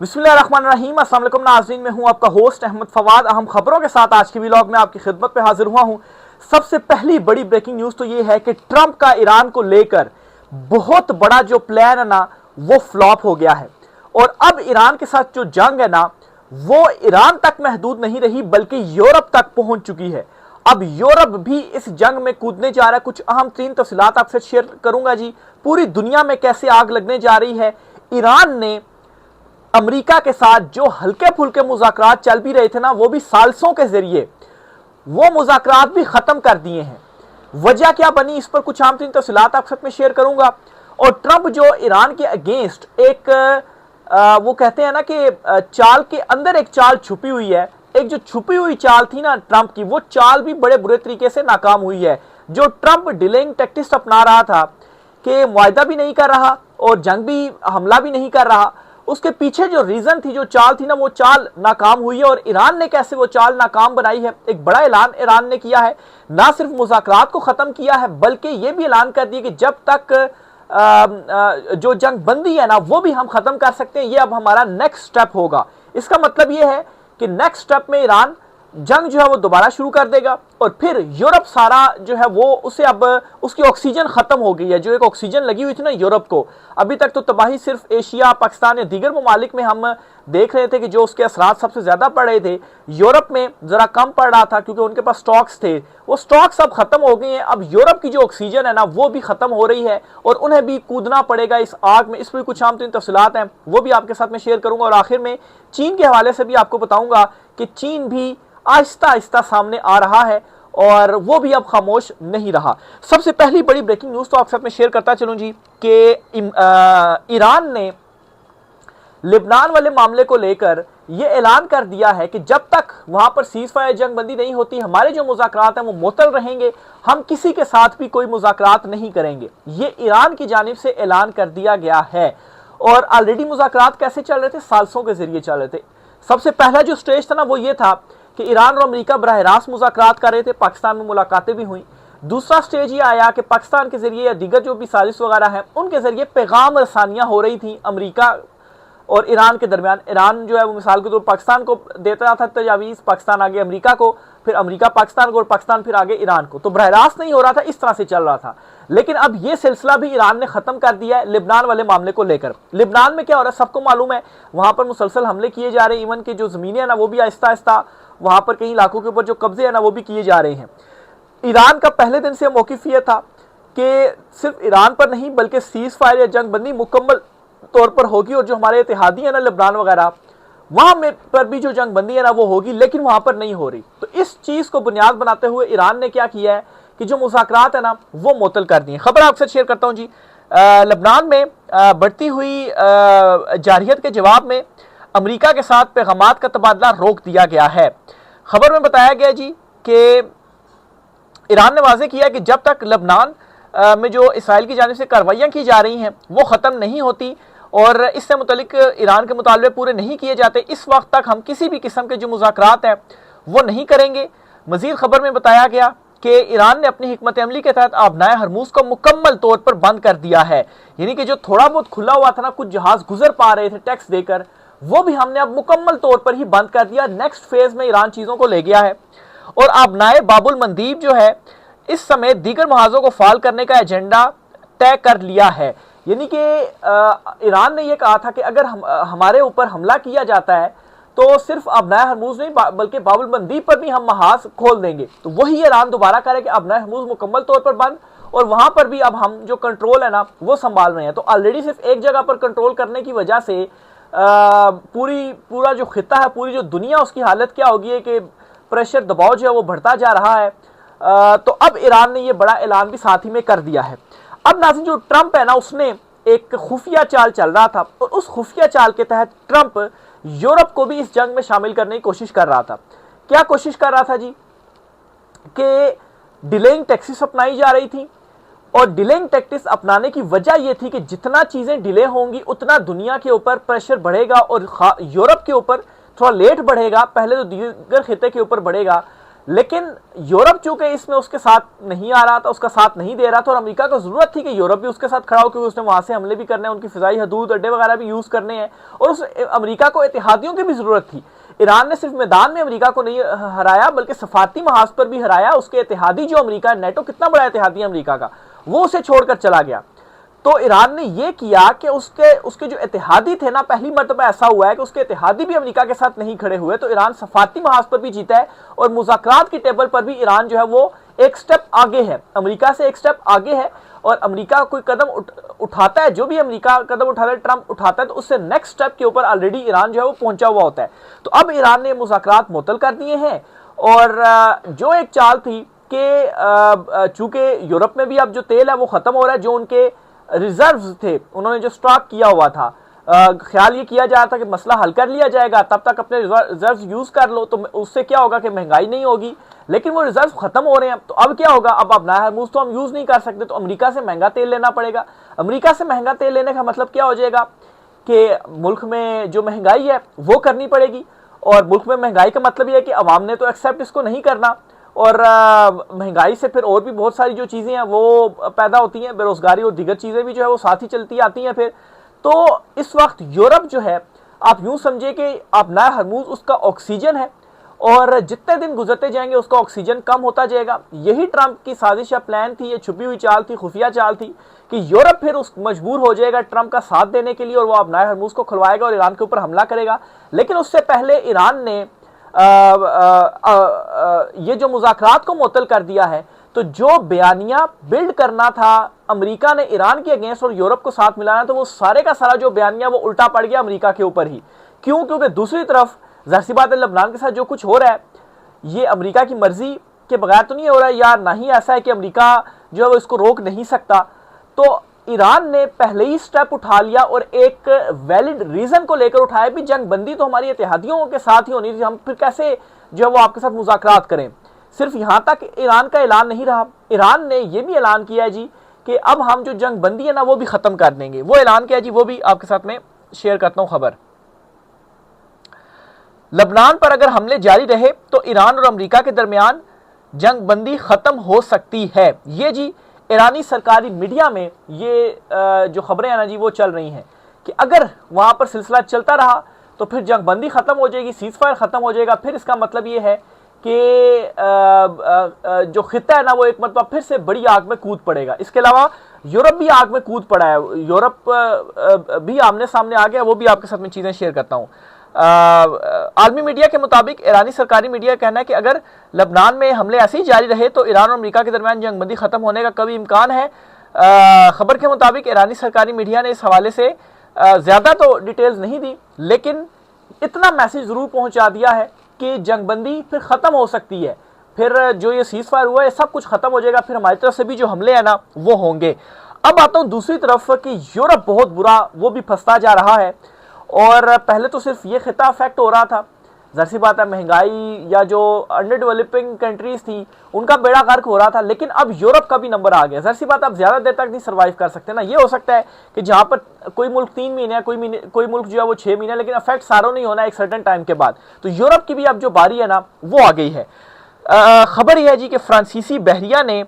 बिस्मिल्लाहिर्रहमानिर्रहीम। अस्सलाम वालेकुम नाज़रीन, मैं हूं आपका होस्ट अहमद फवाद। अहम खबरों के साथ आज की व्लॉग में आपकी खिदमत पे हाजिर हुआ हूं। सबसे पहली बड़ी ब्रेकिंग न्यूज़ तो ये है कि ट्रंप का ईरान को लेकर बहुत बड़ा जो प्लान है ना वो फ्लॉप हो गया है। और अब ईरान के साथ जो जंग है ना वो ईरान तक महदूद नहीं रही बल्कि यूरोप तक पहुंच चुकी है। अब यूरोप भी इस जंग में कूदने जा रहा है। कुछ अहम तीन तफसीलात आपसे शेयर करूंगा जी। पूरी दुनिया में कैसे आग लगने जा रही है। ईरान ने अमेरिका के साथ जो हल्के फुल्के मुज़ाकरात चल भी रहे थे ना वो भी साल्सों के जरिए वो मुज़ाकरात भी खत्म कर दिए हैं। वजह क्या बनी इस पर कुछ आम तीन तफसीलात आपके साथ में शेयर करूंगा। और ट्रंप जो ईरान के अगेंस्ट एक वो कहते हैं ना कि चाल के अंदर एक चाल छुपी हुई है। एक जो छुपी हुई चाल थी ना ट्रंप की, वो चाल भी बड़े बुरे तरीके से नाकाम हुई है। जो ट्रंप डिलेइंग टैक्टिक्स अपना रहा था कि मुआहदा भी नहीं कर रहा और जंग भी हमला भी नहीं कर रहा, उसके पीछे जो रीजन थी, जो चाल थी ना, वो चाल नाकाम हुई है। और ईरान ने कैसे वो चाल नाकाम बनाई है, एक बड़ा ऐलान ईरान ने किया है। ना सिर्फ मुज़ाकरात को खत्म किया है बल्कि ये भी ऐलान कर दिया कि जब तक जो जंग बंदी है ना वो भी हम खत्म कर सकते हैं। ये अब हमारा नेक्स्ट स्टेप होगा। इसका मतलब ये है कि नेक्स्ट स्टेप में ईरान जंग जो है वो दोबारा शुरू कर देगा और फिर यूरोप सारा जो है वो उसे अब उसकी ऑक्सीजन खत्म हो गई है। जो एक ऑक्सीजन लगी हुई थी ना यूरोप को, अभी तक तो तबाही सिर्फ एशिया, पाकिस्तान या दीगर ममालिक में हम देख रहे थे कि जो उसके असरात सबसे ज्यादा पड़ रहे थे। यूरोप में जरा कम पड़ रहा था क्योंकि उनके पास स्टॉक्स थे। वो स्टॉक्स अब खत्म हो गए हैं। अब यूरोप की जो ऑक्सीजन है ना वो भी खत्म हो रही है और उन्हें भी कूदना पड़ेगा इस आग में। इस पर कुछ आम तीन तफसीलात हैं वो भी आपके साथ में शेयर करूंगा। और आखिर में चीन के हवाले से भी आपको बताऊंगा कि चीन भी आहिस्ता आहिस्ता सामने आ रहा है और वो भी अब खामोश नहीं रहा। सबसे पहली बड़ी ब्रेकिंग न्यूज तो आपके साथ में शेयर करता चलूं जी कि ईरान ने लिबनान वाले मामले को लेकर यह ऐलान कर दिया है कि जब तक वहां पर सीज फायर जंग बंदी नहीं होती, हमारे जो मुज़ाकरात हैं वो मुअत्तल रहेंगे। हम किसी के साथ भी कोई मुज़ाकरात नहीं करेंगे। ये ईरान की जानिब से ऐलान कर दिया गया है। और ऑलरेडी मुज़ाकरात कैसे चल रहे थे, साल्सों के जरिए चल रहे थे। सबसे पहला जो स्टेज था ना वो ये था कि ईरान और अमेरिका बराह रास्त मुज़ाकरात कर रहे थे, पाकिस्तान में मुलाकातें भी हुई। दूसरा स्टेज ये आया कि पाकिस्तान के जरिए या दीगर जो भी साजिश वगैरह हैं उनके जरिए पैगाम रसानियां हो रही थी अमेरिका और ईरान के दरमियान। ईरान जो है वो मिसाल के तौर पर पाकिस्तान को देता था तजावीज़, पाकिस्तान आगे अमेरिका को, फिर अमेरिका पाकिस्तान को और पाकिस्तान फिर आगे ईरान को। तो बराह रास्त नहीं हो रहा था, इस तरह से चल रहा था। लेकिन अब ये सिलसिला भी ईरान ने खत्म कर दिया है लिबनान वाले मामले को लेकर। लिबनान में क्या हो रहा है सबको मालूम है, वहां पर मुसलसल हमले किए जा रहे हैं। इवन की जो जमीनें है ना वो भी आहिस्ता आहिस्ता वहां पर कई इलाकों के ऊपर जो कब्जे है ना वो भी किए जा रहे हैं। ईरान का पहले दिन से मौकिफ यह था कि सिर्फ ईरान पर नहीं बल्कि सीज फायर या जंग बंदी मुकम्मल तौर पर होगी और जो हमारे इत्तेहादी है ना लिबनान वगैरह, वहां में पर भी जो जंग बंदी है ना वो होगी, लेकिन वहां पर नहीं हो रही। तो इस चीज को बुनियाद बनाते हुए ईरान ने क्या किया है कि जो मुज़ाकरात है ना वो मुअत्तल कर दिए। खबर आपसे शेयर करता हूं जी। लिबनान में बढ़ती हुई जारहियत के जवाब में अमेरिका के साथ पैगामात का तबादला रोक दिया गया है। खबर में बताया गया जी कि ईरान ने वाज़ेह किया कि जब तक लिबनान में जो इसराइल की जानिब से कार्रवाइयाँ की जा रही हैं वो ख़त्म नहीं होती और इससे मुतलिक ईरान के मुतालबे पूरे नहीं किए जाते, इस वक्त तक हम किसी भी किस्म के जो मुज़ाकरात हैं वो नहीं करेंगे। मज़ीद खबर में बताया गया कि ईरान ने अपनी हिकमत अमली के तहत आबनाए हरमूज को मुकम्मल तौर पर बंद कर दिया है। यानी कि जो थोड़ा बहुत खुला हुआ था ना, कुछ जहाज गुजर पा रहे थे टैक्स देकर, वो भी हमने अब मुकम्मल तौर पर ही बंद कर दिया। नेक्स्ट फेज में ईरान चीज़ों को ले गया है। और आबनाए बाबुल मंदीब जो है इस समय दीगर महाजों को फाल करने का एजेंडा तय कर लिया है। यानी कि ईरान ने यह कहा था कि अगर हमारे ऊपर हमला किया जाता है तो सिर्फ आबनाए हरमूज नहीं बल्कि बाबुल मंदीब पर भी हम महाज खोल देंगे। तो वही ईरान दोबारा करे कि आबनाए हरमूज मुकम्मल तौर पर बंद और वहां पर भी अब हम जो कंट्रोल है ना वो संभाल रहे हैं। तो ऑलरेडी सिर्फ एक जगह पर कंट्रोल करने की वजह से पूरा जो खिता है, पूरी जो दुनिया, उसकी हालत क्या होगी है कि प्रेशर, दबाव जो है वो बढ़ता जा रहा है। तो अब ईरान ने ये बड़ा ऐलान भी साथ ही में कर दिया है। अब नाज़रीन जो ट्रंप है ना उसने एक खुफिया चाल चल रहा था और उस खुफिया चाल के तहत ट्रंप यूरोप को भी इस जंग में शामिल करने की कोशिश कर रहा था। क्या कोशिश कर रहा था जी कि डिलेइंग टैक्टिक्स अपनाई जा रही थी और डिलेइंग टैक्टिक्स अपनाने की वजह यह थी कि जितना चीजें डिले होंगी उतना दुनिया के ऊपर प्रेशर बढ़ेगा और यूरोप के ऊपर थोड़ा लेट बढ़ेगा, पहले तो दीगर खिते के ऊपर बढ़ेगा। लेकिन यूरोप चूंकि इसमें उसके साथ नहीं आ रहा था, उसका साथ नहीं दे रहा था, और अमेरिका को जरूरत थी कि यूरोप भी उसके साथ खड़ा हो, क्योंकि उसने वहां से हमले भी करने हैं, उनकी फिजाई हदूद अड्डे वगैरह भी यूज करने हैं, और उस अमेरिका को इत्तेहादियों की भी जरूरत थी। ईरान ने सिर्फ मैदान में अमेरिका को नहीं हराया बल्कि सफारती महाज पर भी हराया। उसके इत्तेहादी जो अमेरिका, नेटो कितना बड़ा इत्तेहादी है अमेरिका का, वो उसे छोड़कर चला गया। तो ईरान ने यह किया कि उसके जो इत्तेहादी थे ना, पहली मर्तबा ऐसा हुआ है कि उसके इत्तेहादी भी अमेरिका के साथ नहीं खड़े हुए, तो ईरान सफारती महाज पर भी जीता है, और मुज़ाकरात की टेबल पर भी ईरान जो है वो एक स्टेप आगे है, अमेरिका से एक स्टेप आगे है। और अमेरिका कोई कदम उठाता है, जो भी अमेरिका कदम उठाता है, ट्रंप उठाता है, तो उससे नेक्स्ट स्टेप के ऊपर ऑलरेडी ईरान जो है वो पहुंचा हुआ होता है। तो अब ईरान ने मुज़ाकरात मुअत्तल कर दिए हैं, और जो एक चाल थी कि चूंकि यूरोप में भी अब जो तेल है वो खत्म हो रहा है, जो उनके रिजर्व्स थे, उन्होंने जो स्टॉक किया हुआ था, ख्याल ये किया जा रहा था कि मसला हल कर लिया जाएगा, तब तक अपने रिजर्व्स यूज कर लो, तो उससे क्या होगा कि महंगाई नहीं होगी। लेकिन वो रिजर्व खत्म हो रहे हैं, तो अब क्या होगा, अब अपना हरमुज तो हम यूज नहीं कर सकते, तो अमेरिका से महंगा तेल लेना पड़ेगा। अमेरिका से महंगा तेल लेने का मतलब क्या हो जाएगा कि मुल्क में जो महंगाई है वो करनी पड़ेगी, और मुल्क में महंगाई का मतलब ये है कि अवाम ने तो एक्सेप्ट इसको नहीं करना, और महंगाई से फिर और भी बहुत सारी जो चीज़ें हैं वो पैदा होती हैं, बेरोजगारी और दीगर चीज़ें भी जो है वो साथ ही चलती आती हैं फिर। तो इस वक्त यूरोप जो है, आप यूं समझिए कि अपना हरमुज उसका ऑक्सीजन है, और जितने दिन गुजरते जाएंगे उसका ऑक्सीजन कम होता जाएगा। यही ट्रंप की साजिश या प्लान थी, ये छुपी हुई चाल थी, खुफिया चाल थी, कि यूरोप फिर उस मजबूर हो जाएगा ट्रंप का साथ देने के लिए, और वो अपना हरमुज को खुलवाएगा और ईरान के ऊपर हमला करेगा। लेकिन उससे पहले ईरान ने ये जो मुज़ाकरात को मुअत्तल कर दिया है, तो जो बयानिया बिल्ड करना था अमेरिका ने ईरान के अगेंस्ट और यूरोप को साथ मिलाना, तो वो सारे का सारा जो बयानिया वो उल्टा पड़ गया अमेरिका के ऊपर ही। क्यों? क्योंकि दूसरी तरफ ज़ाहिर सी बात है, लबनान के साथ जो कुछ हो रहा है ये अमेरिका की मर्जी के बगैर तो नहीं हो रहा है, या ना ही ऐसा है कि अमेरिका जो है वो इसको रोक नहीं सकता। तो ईरान ने पहले ही स्टेप उठा लिया, और एक वैलिड रीजन को लेकर उठाया भी, जंग बंदी तो हमारी इत्तेहादियों के साथ ही होनी थी, हम फिर कैसे जो है वो आपके साथ मुज़ाकरात करें। सिर्फ यहां तक ईरान का ऐलान नहीं रहा, ईरान ने यह भी ऐलान किया है जी कि अब हम जो जंग बंदी है ना वो भी खत्म कर देंगे। वो ऐलान किया जी, वो भी आपके साथ में शेयर करता हूं खबर। लबनान पर अगर हमले जारी रहे तो ईरान और अमेरिका के दरमियान जंग बंदी खत्म हो सकती है। ये जी ईरानी सरकारी मीडिया में ये जो खबरें हैं ना जी वो चल रही हैं कि अगर वहां पर सिलसिला चलता रहा तो फिर जंग बंदी खत्म हो जाएगी, सीज फायर खत्म हो जाएगा। फिर इसका मतलब ये है कि जो खिता है ना वो एक मरतबा फिर से बड़ी आग में कूद पड़ेगा। इसके अलावा यूरोप भी आग में कूद पड़ा है, यूरोप भी आमने सामने आ गया, वो भी आपके साथ में चीजें शेयर करता हूँ। आलमी मीडिया के मुताबिक ईरानी सरकारी मीडिया का कहना है कि अगर लबनान में हमले ऐसे ही जारी रहे तो ईरान और अमेरिका के दरमियान जंगबंदी खत्म होने का कभी इम्कान है। खबर के मुताबिक ईरानी सरकारी मीडिया ने इस हवाले से ज्यादा तो डिटेल्स नहीं दी, लेकिन इतना मैसेज जरूर पहुंचा दिया है कि जंगबंदी फिर खत्म हो सकती है, फिर जो ये सीज फायर हुआ है सब कुछ खत्म हो जाएगा, फिर हमारी तरफ से भी जो हमले हैं ना वो होंगे। अब आता हूं दूसरी तरफ कि यूरोप बहुत बुरा वो भी फंसता जा रहा है, और पहले तो सिर्फ ये खिता अफेक्ट हो रहा था, ज़ाहिर सी बात है महंगाई या जो अंडर डेवलपिंग कंट्रीज थी उनका बेड़ा गर्क हो रहा था, लेकिन अब यूरोप का भी नंबर आ गया। ज़ाहिर सी बात, आप ज़्यादा देर तक नहीं सर्वाइव कर सकते ना। ये हो सकता है कि जहाँ पर कोई मुल्क 3 महीने है, कोई मुल्क जो है वो 6 महीने, लेकिन अफेक्ट सारों नहीं होना एक सर्टेन टाइम के बाद। तो यूरोप की भी अब जो बारी है ना वो आ गई है। खबर यह है जी कि फ्रांसीसी बहरिया ने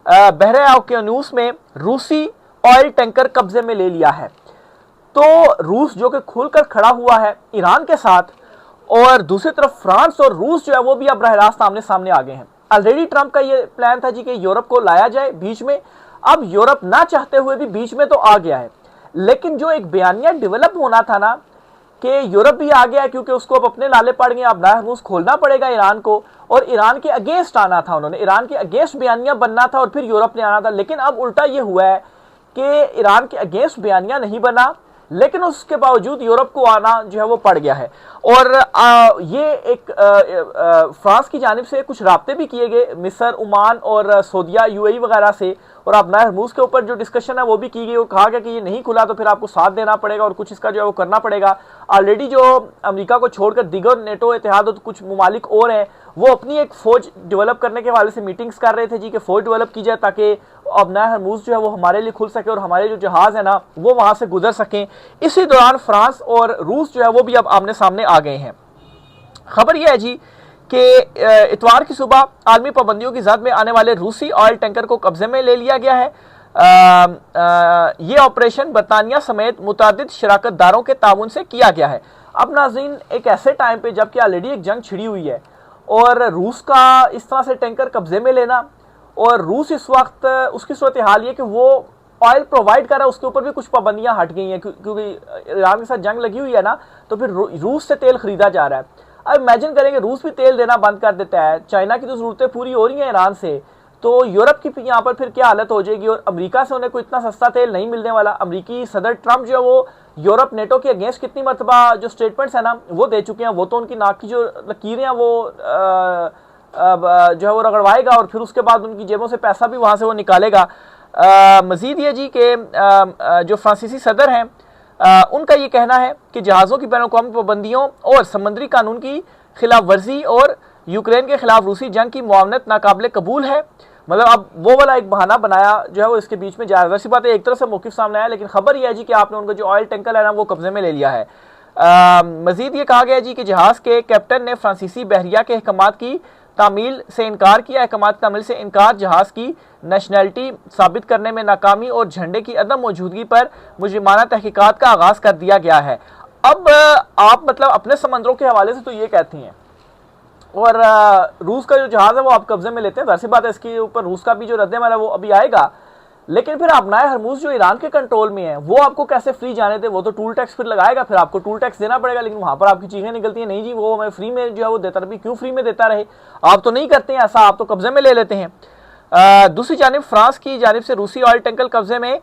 बहरे ओकेयानूस में रूसी ऑयल टैंकर कब्जे में ले लिया है। तो रूस जो कि खुलकर खड़ा हुआ है ईरान के साथ, और दूसरी तरफ फ्रांस और रूस जो है वो भी अब बरह रास्त आमने सामने आ गए हैं। ऑलरेडी ट्रंप का ये प्लान था जी कि यूरोप को लाया जाए बीच में, अब यूरोप ना चाहते हुए भी बीच में तो आ गया है। लेकिन जो एक बयानिया डेवलप होना था ना कि यूरोप भी आ गया, क्योंकि उसको अब अपने लाले पड़ गए, अब हरमुज खोलना पड़ेगा ईरान को, और ईरान के अगेंस्ट आना था, उन्होंने ईरान के अगेंस्ट बयानिया बनना था और फिर यूरोप ने आना था। लेकिन अब उल्टा ये हुआ है कि ईरान के अगेंस्ट बयानिया नहीं बना, लेकिन उसके बावजूद यूरोप को आना जो है वो पड़ गया है। और ये एक फ्रांस की जानिब से कुछ राब्ते भी किए गए मिस्र, ओमान और सऊदीया, यूएई वगैरह से, और अपना हरमुज के ऊपर जो डिस्कशन है वो भी की गई। वो कहा गया कि ये नहीं खुला तो फिर आपको साथ देना पड़ेगा और कुछ इसका जो है वो करना पड़ेगा। ऑलरेडी जो अमेरिका को छोड़कर दीगर नेटो इत्तेहाद और कुछ ममालिक और हैं वो अपनी एक फौज डेवलप करने के हवाले से मीटिंग्स कर रहे थे जी कि फौज डेवलप की जाए ताकि अपना हरमुज जो है वो हमारे लिए खुल सके और हमारे जो जहाज है ना वो वहां से गुजर सकें। इसी दौरान फ्रांस और रूस जो है वो भी अब आमने सामने आ गए हैं। खबर यह है जी कि इतवार की सुबह आलमी पाबंदियों की जद में आने वाले रूसी ऑयल टैंकर को कब्जे में ले लिया गया है। ये ऑपरेशन बरतानिया समेत मुतादिद शराकतदारों के ताउन से किया गया है। अब नाज़रीन, एक ऐसे टाइम पे जबकि ऑलरेडी एक जंग छिड़ी हुई है और रूस का इस तरह से टैंकर कब्जे में लेना, और रूस इस वक्त उसकी सूरत हाल ये कि वो ऑयल प्रोवाइड कर रहा है, उसके ऊपर भी कुछ पाबंदियां हट गई हैं क्योंकि ईरान के साथ जंग लगी हुई है ना, तो फिर रूस से तेल खरीदा जा रहा है। अब इमेजिन करेंगे रूस भी तेल देना बंद कर देता है, चाइना की तो ज़रूरतें पूरी हो रही हैं ईरान से, तो यूरोप की यहाँ पर फिर क्या हालत हो जाएगी। और अमेरिका से उन्हें कोई इतना सस्ता तेल नहीं मिलने वाला। अमेरिकी सदर ट्रंप जो है वो यूरोप नेटो के अगेंस्ट कितनी मरतबा जो स्टेटमेंट्स है ना वो दे चुके हैं, वो तो उनकी नाक की जो लकीरें हैं वो जो है वो रगड़वाएगा और फिर उसके बाद उनकी जेबों से पैसा भी वहाँ से वो निकालेगा। मजीद ये जी कि जो फ्रांसीसी सदर हैं उनका ये कहना है कि जहाज़ों की बैनुल-अक़वामी पाबंदियों और समुद्री कानून की खिलाफ वर्जी और यूक्रेन के खिलाफ रूसी जंग की मुआवनत नाकाबिले कबूल है। मतलब अब वो वाला एक बहाना बनाया जो है वो इसके बीच में जा रहा है। बात है, एक तरह से मौक़िफ़ सामने आया, लेकिन खबर यह है जी कि आपने उनका जो ऑयल टैंकर है ना वो कब्जे में ले लिया है। मजीद ये कहा गया जी कि जहाज़ के कैप्टन ने फ्रांसीसी बहरिया के अहकामात की तामील से इनकार किया। अहकामात तामील से इनकार जहाज़ की नेशनैलिटी साबित करने में नाकामी और झंडे की अदम मौजूदगी पर मुजरिमाना तहकीकात का आगाज़ कर दिया गया है। अब आप मतलब अपने समंदरों के हवाले से तो ये कहती हैं, और रूस का जो जहाज़ है वो आप कब्जे में लेते हैं। वैसी बात है, इसके ऊपर रूस का भी जो रद्द है वो अभी आएगा, लेकिन फिर आपनाए हरमुज जो ईरान के कंट्रोल में है वो आपको कैसे फ्री जाने दे? वो तो टूल टैक्स फिर लगाएगा, फिर आपको टूल टैक्स देना पड़ेगा, लेकिन वहां पर आपकी चीजें निकलती हैं, नहीं जी वो हमें फ्री में जो है वो देता रहे। क्यों फ्री में देता रहे? आप तो नहीं करते हैं ऐसा, आप तो कब्जे में ले लेते हैं। दूसरी जानिब फ्रांस की जानिब से रूसी ऑयल टैंकर कब्जे में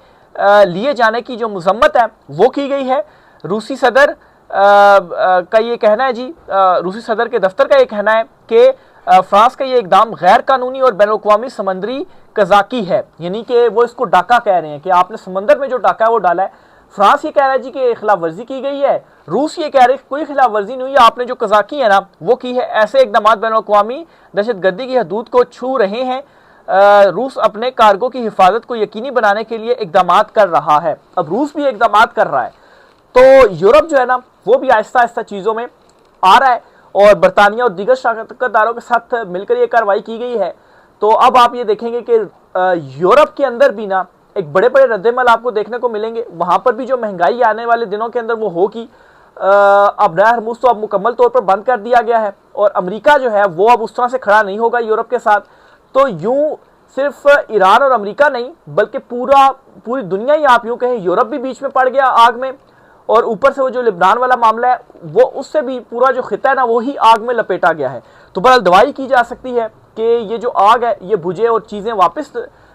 लिए जाने की जो मजम्मत है वो की गई है। रूसी सदर का ये कहना है जी, रूसी सदर के दफ्तर का ये कहना है कि फ्रांस का ये इकदाम गैर कानूनी और बैनुल-अक़वामी समंदरी कज़ाकी है, यानी कि वो इसको डाका कह रहे हैं कि आपने समंदर में जो डाका है वो डाला है। फ्रांस ये कह रहा है जी कि खिलाफ वर्जी की गई है, रूस ये कह रहे हैं कोई खिलाफ वर्जी नहीं हुई, आपने जो कज़ाकी है ना वो की है। ऐसे इकदाम बैनुल-अक़वामी दहशतगर्दी की हदूद को छू रहे हैं। रूस अपने कार्गो की हिफाजत को यकीनी बनाने के लिए इकदाम कर रहा है। अब रूस भी इकदाम कर रहा है तो यूरोप जो है ना वो भी आहिस्ता आहिस्ता चीज़ों में आ रहा है, और बरतानिया और दीगर शराकतदारों के साथ मिलकर ये कार्रवाई की गई है। तो अब आप ये देखेंगे कि यूरोप के अंदर भी ना एक बड़े बड़े रद्देमल आपको देखने को मिलेंगे। वहाँ पर भी जो महंगाई आने वाले दिनों के अंदर वो होगी। अब नया हरमुज तो अब मुकम्मल तौर पर बंद कर दिया गया है, और अमेरिका जो है वो अब उस तरह से खड़ा नहीं होगा यूरोप के साथ। तो यूं सिर्फ ईरान और अमेरिका नहीं बल्कि पूरी दुनिया ही आप यूं कहें यूरोप भी बीच में पड़ गया आग में, और ऊपर से वो जो लिबनान वाला मामला है वो उससे भी पूरा जो खिता है ना वो ही आग में लपेटा गया है। तो बहरहाल दवाई की जा सकती है कि ये जो आग है ये बुझे और चीज़ें वापस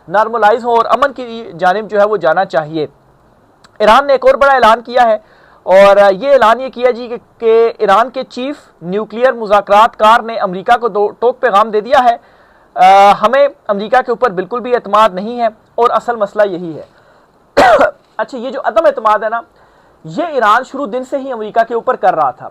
नॉर्मलाइज हो और अमन की जानिब जो है वो जाना चाहिए। ईरान ने एक और बड़ा ऐलान किया है, और ये ऐलान ये किया जी कि ईरान के चीफ न्यूक्लियर मुज़ाकरात कार ने अमेरिका को टोक पैगाम दे दिया है, हमें अमेरिका के ऊपर बिल्कुल भी एतमाद नहीं है और असल मसला यही है। अच्छा, ये जो अदम एतमाद है ना ये ईरान शुरू दिन से ही अमेरिका के ऊपर कर रहा था,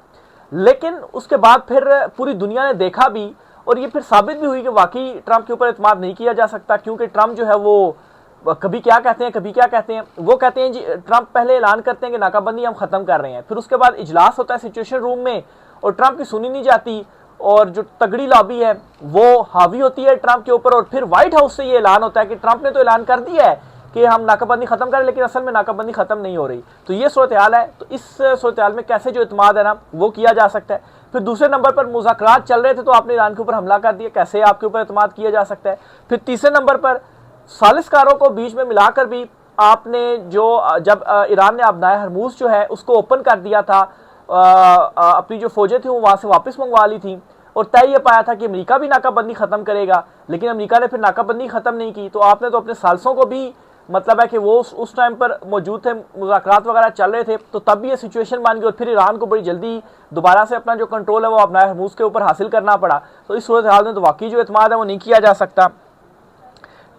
लेकिन उसके बाद फिर पूरी दुनिया ने देखा भी, और ये फिर साबित भी हुई कि वाकई ट्रंप के ऊपर एतमाद नहीं किया जा सकता, क्योंकि ट्रंप जो है वो कभी क्या कहते हैं कभी क्या कहते हैं। वो कहते हैं जी, ट्रंप पहले ऐलान करते हैं कि नाकाबंदी हम ख़त्म कर रहे हैं, फिर उसके बाद इजलास होता है सिचुएशन रूम में और ट्रंप की सुनी नहीं जाती, और जो तगड़ी लॉबी है वो हावी होती है ट्रंप के ऊपर, और फिर व्हाइट हाउस से ये ऐलान होता है कि ट्रंप ने तो ऐलान कर दिया है कि हम नाकाबंदी खत्म करें, लेकिन असल में नाकाबंदी खत्म नहीं हो रही। तो ये सूरत हाल है। तो इस सूरत हाल में कैसे जो इत्मीनान है ना वो किया जा सकता है। फिर दूसरे नंबर पर मुज़ाकरात चल रहे थे तो आपने ईरान के ऊपर हमला कर दिया, कैसे आपके ऊपर इत्मीनान किया जा सकता है। फिर तीसरे नंबर पर सालिसकारों को बीच में मिलाकर भी आपने जो जब ईरान ने अपनाया हरमुज जो है उसको ओपन कर दिया था, अपनी जो फौजें थी वो वहाँ से वापस मंगवा ली थी, और तय ये पाया था कि अमेरिका भी नाकाबंदी ख़त्म करेगा, लेकिन अमेरिका ने फिर नाकाबंदी ख़त्म नहीं की। तो आपने तो अपने सालसों को भी मतलब है कि वो उस टाइम पर मौजूद थे, मुज़ाकरात वगैरह चल रहे थे, तो तब भी ये सिचुएशन बन गई, और फिर ईरान को बड़ी जल्दी दोबारा से अपना जो कंट्रोल है वो अपना हरमुज के ऊपर हासिल करना पड़ा। तो इस सूरत हाल में तो वाकई जो एतमाद है वो नहीं किया जा सकता।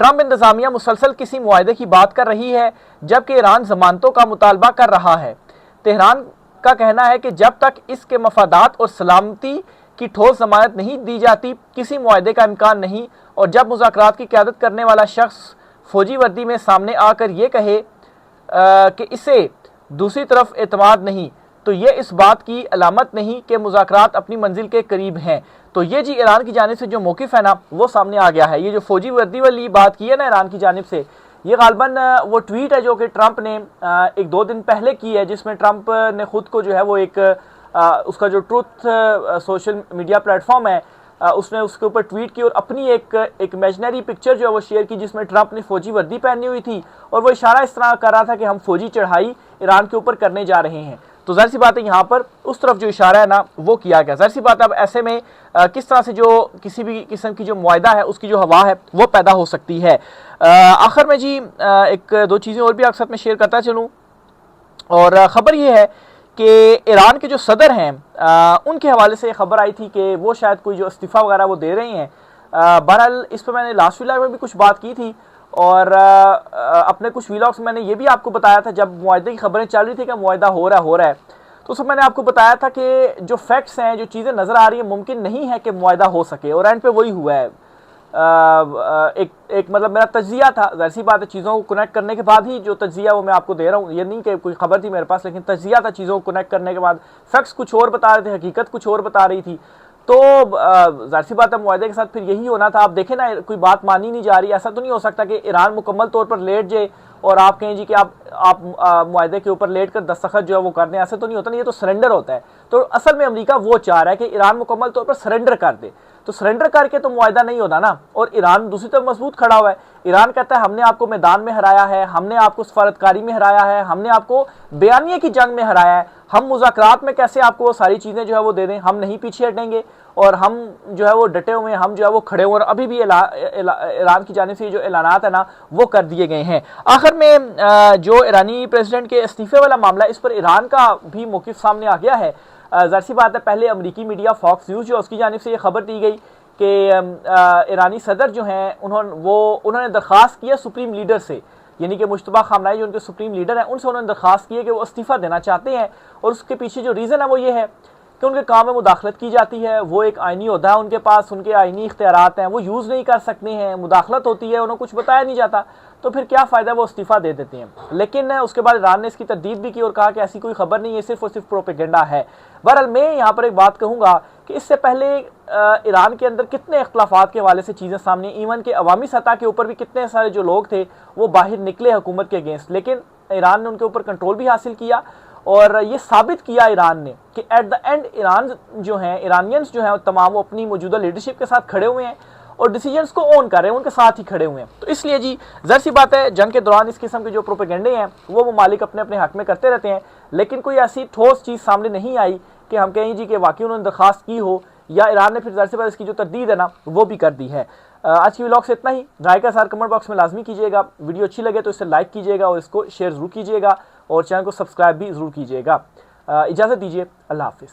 ट्रंप इंतजामिया मुसलसल किसी मुआहदे की बात कर रही है, जबकि ईरान जमानतों का मुतालबा कर रहा है। तेहरान का कहना है कि जब तक इसके मफादात और सलामती की ठोस जमानत नहीं दी जाती किसी मुआहदे का इम्कान नहीं, और जब मुज़ाकरात की क़यादत करने वाला शख्स फौजी वर्दी में सामने आकर ये कहे कि इसे दूसरी तरफ एतमाद नहीं, तो ये इस बात की अलामत नहीं कि मुज़ाकरात अपनी मंजिल के करीब हैं। तो ये जी ईरान की जानिब से जो मौक़िफ़ है ना वो सामने आ गया है। ये जो फौजी वर्दी वाली बात की है ना ईरान की जानिब से, ये गालबन वो ट्वीट है जो कि ट्रंप ने 1-2 दिन पहले की है, जिसमें ट्रंप ने खुद को जो है वो एक उसका जो ट्रुथ सोशल मीडिया प्लेटफॉर्म है उसने उसके ऊपर ट्वीट की और अपनी एक इमेजिनरी पिक्चर जो है वो शेयर की, जिसमें ट्रंप ने फौजी वर्दी पहनी हुई थी और वो इशारा इस तरह कर रहा था कि हम फौजी चढ़ाई ईरान के ऊपर करने जा रहे हैं। तो जाहिर सी बात है यहाँ पर उस तरफ जो इशारा है ना वो किया गया। जाहिर सी बात है अब ऐसे में किस तरह से जो किसी भी किस्म की जो मुआहदा है उसकी जो हवा है वो पैदा हो सकती है। आखिर में जी एक दो चीज़ें और भी आपके साथ में शेयर करता चलूँ, और ख़बर ये है कि ईरान के जो सदर हैं उनके हवाले से खबर आई थी कि वो शायद कोई जो इस्तीफ़ा वगैरह वो दे रहे हैं। बहरहाल इस पर मैंने लास्ट व्लॉग में भी कुछ बात की थी और अपने कुछ व्लॉग्स में मैंने ये भी आपको बताया था जब मुआहदे की खबरें चल रही थी कि मुआहदा हो रहा है, तो उसमें मैंने आपको बताया था कि जो फैक्ट्स हैं, जो चीज़ें नज़र आ रही हैं, मुमकिन नहीं है कि मुआहदा हो सके, और एंड पे वही हुआ है। एक मतलब मेरा तज्जिया था, ज़ाहिर सी बात है चीज़ों को कनेक्ट करने के बाद ही जो तज्जिया वो मैं आपको दे रहा हूँ, ये नहीं कि कोई खबर थी मेरे पास, लेकिन तज्जिया था, चीज़ों को कनेक्ट करने के बाद फैक्ट्स कुछ और बता रहे थे, हकीकत कुछ और बता रही थी। तो ज़ाहिर सी बात है मुआहदे के साथ फिर यही होना था। आप देखें ना, कोई बात मानी नहीं जा रही। ऐसा तो नहीं हो सकता कि ईरान मुकम्मल तौर पर लेट जाए और आप कहें जी कि आप मुआहदे के ऊपर लेट कर दस्तखत जो है वो कर दें, ऐसा तो नहीं होता ना, ये तो सरेंडर होता है। तो असल में अमेरिका वो चाह रहा है कि ईरान मुकम्मल तौर पर सरेंडर कर दे, तो सरेंडर करके तो मुआहदा नहीं होता ना। और ईरान दूसरी तरफ मजबूत खड़ा हुआ है। ईरान कहता है हमने आपको मैदान में हराया है, हमने आपको सफारतकारी में हराया है, हमने आपको बयानिए की जंग में हराया है, हम मुज़ाकरात में कैसे आपको वो सारी चीज़ें जो है वो दे दें, हम नहीं पीछे हटेंगे और हम जो है वो डटे हुए हैं, हम जो है वो खड़े हुए। और अभी भी ईरान की जानिब से जो ऐलानात है ना वो कर दिए गए हैं। आखिर में जो ईरानी प्रेसिडेंट के इस्तीफे वाला मामला, इस पर ईरान का भी मौक़िफ़ सामने आ गया है। ज़ाहिर सी बात है पहले अमरीकी मीडिया फॉक्स न्यूज़ जो उसकी जानिब से ये खबर दी गई कि ईरानी सदर जो हैं उन्होंने दरख्वास्त किया सुप्रीम लीडर से, यानी कि मुश्तबा खामनाई जो उनके सुप्रीम लीडर हैं उनसे उन्होंने दरख्वास्त की है कि वो इस्तीफ़ा देना चाहते हैं। और उसके पीछे जो रीज़न है वो ये है कि उनके काम में मुदाखलत की जाती है, वो एक आइनी ओहदा है उनके पास, उनके आइनी इख्तियारात हैं, वो यूज़ नहीं कर सकते हैं, मुदाखलत होती है, उन्हें कुछ बताया नहीं जाता, तो फिर क्या फ़ायदा, वो इस्तीफ़ा दे देते हैं। लेकिन उसके बाद ईरान ने इसकी तरदीद भी की और कहा कि ऐसी कोई खबर नहीं है, सिर्फ और सिर्फ प्रोपेगेंडा है। बहरहाल मैं यहाँ पर एक बात कहूँगा कि इससे पहले ईरान के अंदर कितने इख्तलाफात के हवाले से चीज़ें सामने, इवन के अवामी सतह के ऊपर भी कितने सारे जो लोग थे वो बाहर निकले हुकूमत के अगेंस्ट, लेकिन ईरान ने उनके ऊपर कंट्रोल भी हासिल किया और ये साबित किया ईरान ने कि एट द एंड ईरान जो हैं, ईरानियंस जो हैं तमाम, वो अपनी मौजूदा लीडरशिप के साथ खड़े हुए हैं और डिसीजंस को ओन कर रहे हैं, उनके साथ ही खड़े हुए हैं। तो इसलिए जी ज़ाहिर सी बात है जंग के दौरान इस किस्म के जो प्रोपेगेंडे हैं वो ममालिक अपने अपने हक में करते रहते हैं, लेकिन कोई ऐसी ठोस चीज़ सामने नहीं आई कि हम कहें जी कि वाकई उन्होंने दरख्वास्त की हो, या ईरान ने फिर ज़ाहिर सी बात इसकी जो तरदीद है ना वो भी कर दी है। आज की व्लॉग से इतना ही। राय का सार कमेंट बॉक्स में लाजमी कीजिएगा, वीडियो अच्छी लगे तो इसे लाइक कीजिएगा और इसको शेयर ज़रूर कीजिएगा और चैनल को सब्सक्राइब भी ज़रूर कीजिएगा। इजाज़त दीजिए, अल्लाह हाफिज़।